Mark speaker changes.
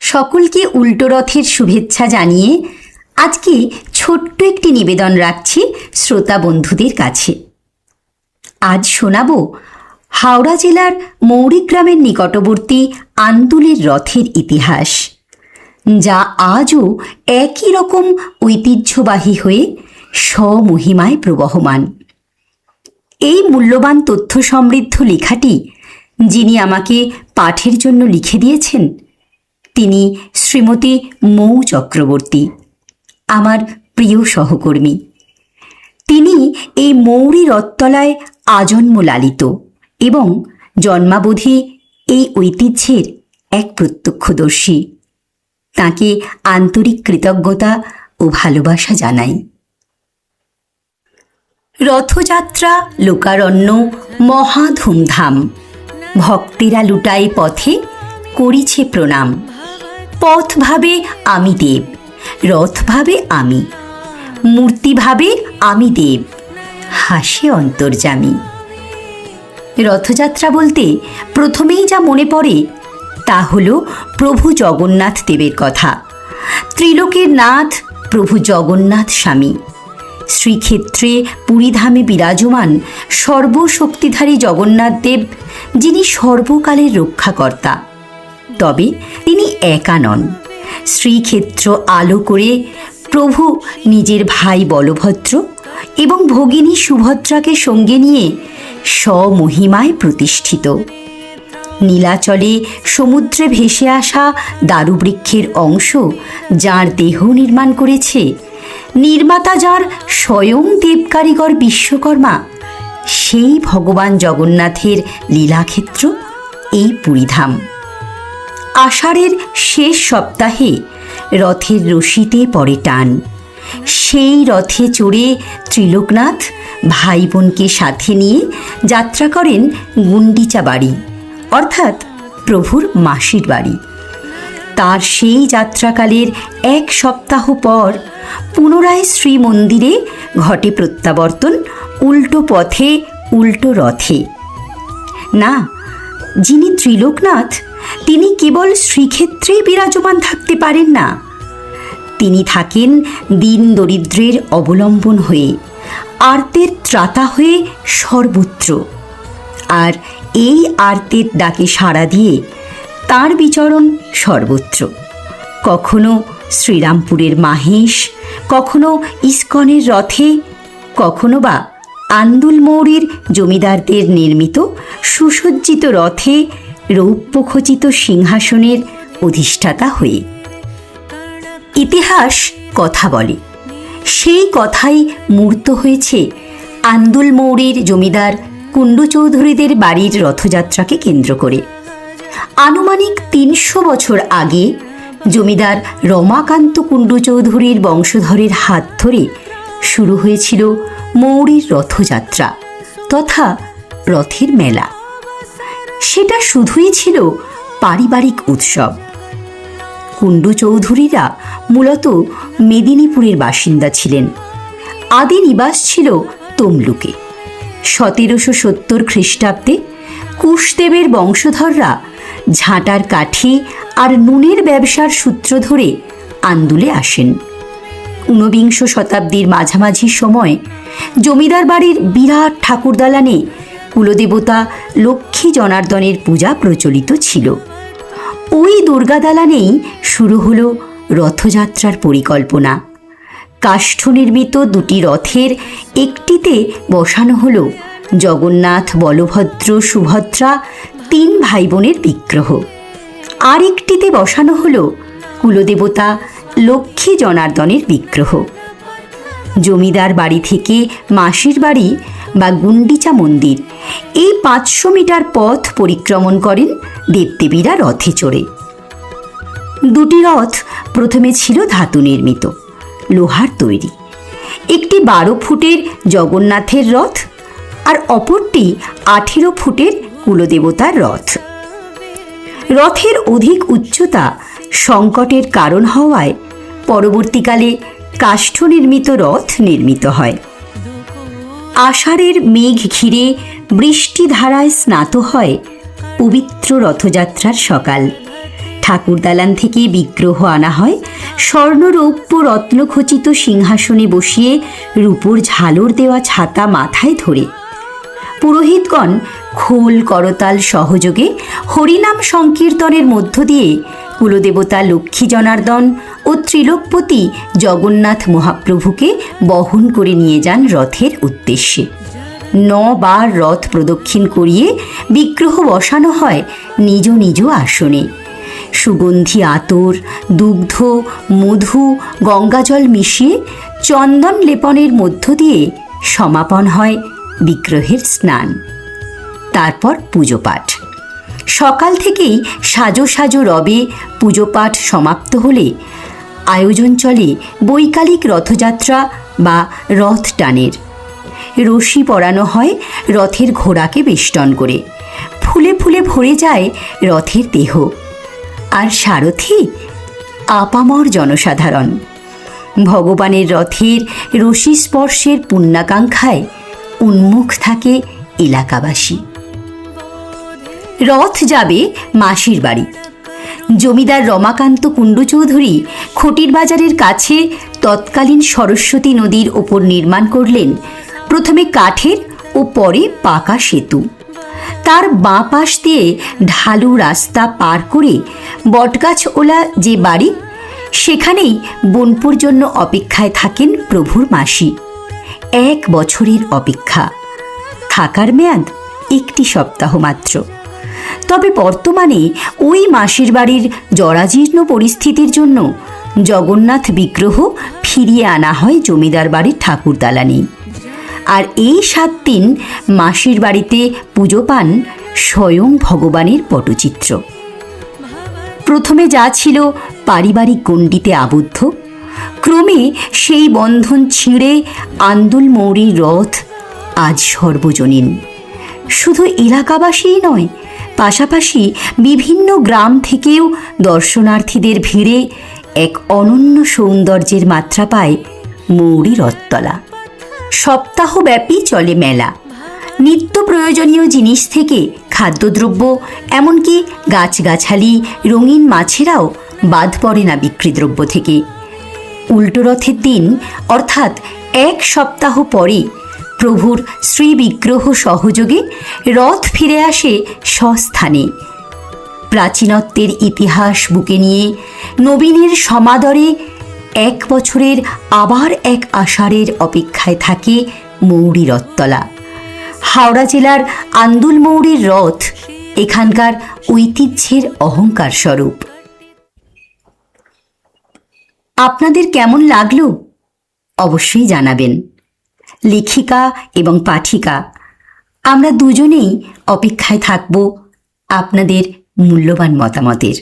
Speaker 1: সকলকে উল্টো রথের শুভেচ্ছা জানিয়ে আজকে ছোট্ট একটি নিবেদন রাখছি শ্রোতা বন্ধুদের কাছে। আজ শোনাব হাওড়া জেলার মৌরিক গ্রামের নিকটবর্তী আন্দুলের রথের ইতিহাস, যা আজও একই রকম ঐতিহ্যবাহী হয়ে স্বমহিমায় প্রবহমান। এই মূল্যবান তথ্য সমৃদ্ধ লেখাটি যিনি আমাকে পাঠের জন্য লিখে দিয়েছেন তিনি শ্রীমতী মৌ চক্রবর্তী, আমার প্রিয় সহকর্মী। তিনি এই মৌরি রথতলায় আজন্ম লালিত এবং জন্মাবধি এই ঐতিহ্যের এক প্রত্যক্ষদর্শী। তাকে আন্তরিক কৃতজ্ঞতা ও ভালোবাসা জানাই। রথযাত্রা লোকারণ্য মহা ধুমধাম, ভক্তেরা লুটাই পথে করিছে প্রণাম। পথ ভাবে আমি দেব, রথ ভাবে আমি, মূর্তি ভাবে আমি দেব, হাসে অন্তর্যামী। রথযাত্রা বলতে প্রথমেই যা মনে পড়ে তা হল প্রভু জগন্নাথ দেবের কথা। ত্রিলোকের নাথ প্রভু জগন্নাথ স্বামী শ্রীক্ষেত্রে পুরীধামে বিরাজমান সর্বশক্তিধারী জগন্নাথ দেব, যিনি সর্বকালের রক্ষাকর্তা। তবে তিনি একা নন। শ্রীক্ষেত্র আলো করে প্রভু নিজের ভাই বলভদ্র এবং ভগিনী সুভদ্রাকে সঙ্গে নিয়ে স্বমহিমায় প্রতিষ্ঠিত। নীলাচলে সমুদ্রে ভেসে আসা দারুবৃক্ষের অংশ যাঁর দেহ নির্মাণ করেছে, নির্মাতা যার স্বয়ং দেবকারিগর বিশ্বকর্মা, সেই ভগবান জগন্নাথের লীলাক্ষেত্র এই পুরীধাম। আষাঢ়ের শেষ সপ্তাহে রথের রশিতে পড়ে টান। সেই রথে চড়ে ত্রিলোকনাথ ভাই বোনকে সাথে নিয়ে যাত্রা করেন গুন্ডিচা বাড়ি, অর্থাৎ প্রভুর মাসির বাড়ি। তার সেই যাত্রাকালের এক সপ্তাহ পর পুনরায় শ্রীমন্দিরে ঘটে প্রত্যাবর্তন উল্টো পথে উল্টো রথে। না, যিনি ত্রিলোকনাথ তিনি কেবল শ্রীক্ষেত্রেই বিরাজমান থাকতে পারেন না, তিনি থাকেন দীন দরিদ্রের অবলম্বন হয়ে, আর্তের ত্রাতা হয়ে সর্বত্র। আর এই আর্তের ডাকে সাড়া দিয়ে তাঁর বিচরণ সর্বত্র। কখনো শ্রীরামপুরের মাহেশ, কখনো ইস্কনের রথে, কখনো বা আন্দুল মৌরির জমিদারদের নির্মিত সুসজ্জিত রথে রৌপ্যখচিত সিংহাসনের অধিষ্ঠাতা হয়ে। ইতিহাস কথা বলে, সেই কথাই মূর্ত হয়েছে আন্দুল মৌরির জমিদার কুণ্ডু চৌধুরীদের বাড়ির রথযাত্রাকে কেন্দ্র করে। আনুমানিক ৩০০ বছর আগে জমিদার রমাকান্ত কুণ্ডু চৌধুরীর বংশধরের হাত ধরে শুরু হয়েছিল মৌরির রথযাত্রা তথা রথের মেলা। সেটা শুধুই ছিল পারিবারিক উৎসব। কুণ্ডু চৌধুরীরা মূলত মেদিনীপুরের বাসিন্দা ছিলেন। আদি নিবাস ছিল তমলুকে। ১৭৭০ খ্রিস্টাব্দে কুশদেবের বংশধররা ঝাঁটার কাঠি আর নুনের ব্যবসার সূত্র ধরে আন্দুলে আসেন। ১৯বিংশ শতাব্দীর মাঝামাঝি সময় জমিদার বাড়ির বিরাট ঠাকুরদালানে কুলদেবতা লক্ষ্মী জনার্দনের পূজা প্রচলিত ছিল। ওই দুর্গা দালানেই শুরু হলো রথযাত্রার পরিকল্পনা। কাষ্ঠ নির্মিত দুটি রথের একটিতে বসানো হলো জগন্নাথ, বলভদ্র, সুভদ্রা ৩ ভাই বোনের বিগ্রহ। আর একটিতে বসানো হলো কুলদেবতা লক্ষ্মী জনার্দনের বিগ্রহ। জমিদার বাড়ি থেকে মাসির বাড়ি বা গুন্ডিচা মন্দির এই ৫০০ মিটার পথ পরিক্রমণ করেন দেবদেবীরা রথে চড়ে। দুটি রথ প্রথমে ছিল ধাতু নির্মিত, লোহার তৈরি। একটি ১২ ফুটের জগন্নাথের রথ আর অপরটি ১৮ ফুটের কুলদেবতার রথ। রথের অধিক উচ্চতা সংকটের কারণ হওয়ায় পরবর্তীকালে কাষ্ঠ নির্মিত রথ নির্মিত হয়। আষাঢ়ের মেঘ ঘিরে বৃষ্টিধারায় স্নাত হয় পবিত্র রথযাত্রার সকাল। ঠাকুর দালান থেকে বিগ্রহ আনা হয়, স্বর্ণ রৌপ্য রত্নখচিত সিংহাসনে বসিয়ে রূপোর ঝালর দেওয়া ছাতা মাথায় ধরে পুরোহিতগণ খোল করতাল সহযোগে হরিনাম সংকীর্তনের মধ্য দিয়ে কুলদেবতা লক্ষ্মী জনার্দন ও ত্রিলোকপতি জগন্নাথ মহাপ্রভুকে বহন করে নিয়ে যান রথের উদ্দেশ্যে। 9 বার রথ প্রদক্ষিণ করিয়ে বিগ্রহ বসানো হয় নিজ নিজ আসনে। সুগন্ধি আতর, দুগ্ধ, মধু, গঙ্গাজল মিশিয়ে চন্দন লেপনের মধ্য দিয়ে সমাপন হয় বিগ্রহের স্নান। তারপর পুজো পাঠ। সকাল থেকেই সাজো সাজো রবে পুজো পাঠ সমাপ্ত হলে আয়োজন চলে বৈকালিক রথযাত্রা বা রথ টানের। রশি পরানো হয় রথের ঘোড়াকে বেষ্টন করে, ফুলে ফুলে ভরে যায় রথের দেহ। আর সারথি আপামর জনসাধারণ। ভগবানের রথের রশি স্পর্শের পুণ্যাকাঙ্ক্ষায় উন্মুখ থাকে এলাকাবাসী। রথ যাবে মাসির বাড়ি। জমিদার রমাকান্ত কুণ্ডু চৌধুরী খটির বাজারের কাছে তৎকালীন সরস্বতী নদীর ওপর নির্মাণ করলেন প্রথমে কাঠের ও পরে পাকা সেতু। তার বাঁ পাশ দিয়ে ঢালু রাস্তা পার করে বটগাছ ওলা যে বাড়ি, সেখানেই বোনপুর জন্য অপেক্ষায় থাকেন প্রভুর মাসি। 1 বছরের অপেক্ষা, থাকার মেয়াদ 1 সপ্তাহ মাত্র। তবে বর্তমানে ওই মাসির বাড়ির জরাজীর্ণ পরিস্থিতির জন্য জগন্নাথ বিগ্রহ ফিরিয়ে আনা হয় জমিদার বাড়ির ঠাকুর দালানে। আর এই 7 দিন মাসির বাড়িতে পুজো পান স্বয়ং ভগবানের পটচিত্র। প্রথমে যা ছিল পারিবারিক গণ্ডিতে আবদ্ধ, ক্রমে সেই বন্ধন ছিঁড়ে আন্দুল মৌরির রথ আজ সর্বজনীন। শুধু এলাকাবাসীই নয়, পাশাপাশি বিভিন্ন গ্রাম থেকেও দর্শনার্থীদের ভিড়ে এক অনন্য সৌন্দর্যের মাত্রা পায় মৌরি রথতলা। সপ্তাহব্যাপী চলে মেলা। নিত্য প্রয়োজনীয় জিনিস থেকে খাদ্যদ্রব্য, এমনকি গাছগাছালি, রঙিন মাছেরাও বাদ পড়ে না বিক্রিদ্রব্য থেকে। উল্টো রথের দিন অর্থাৎ 1 সপ্তাহ পরে প্রভুর শ্রীবিগ্রহ সহযোগে রথ ফিরে আসে স্বস্থানে। প্রাচীনত্বের ইতিহাস বুকে নিয়ে নবীনের সমাদরে 1 বছরের আবার এক আষাঢ়ের অপেক্ষায় থাকে মৌরি রথতলা। হাওড়া জেলার আন্দুল মৌরির রথ এখানকার ঐতিহ্যের অহংকার স্বরূপ। আপনাদের কেমন লাগলো অবশ্যই জানাবেন। লেখিকা এবং পাঠিকা আমরা দুজনেই অপেক্ষায় থাকব আপনাদের মূল্যবান মতামতের।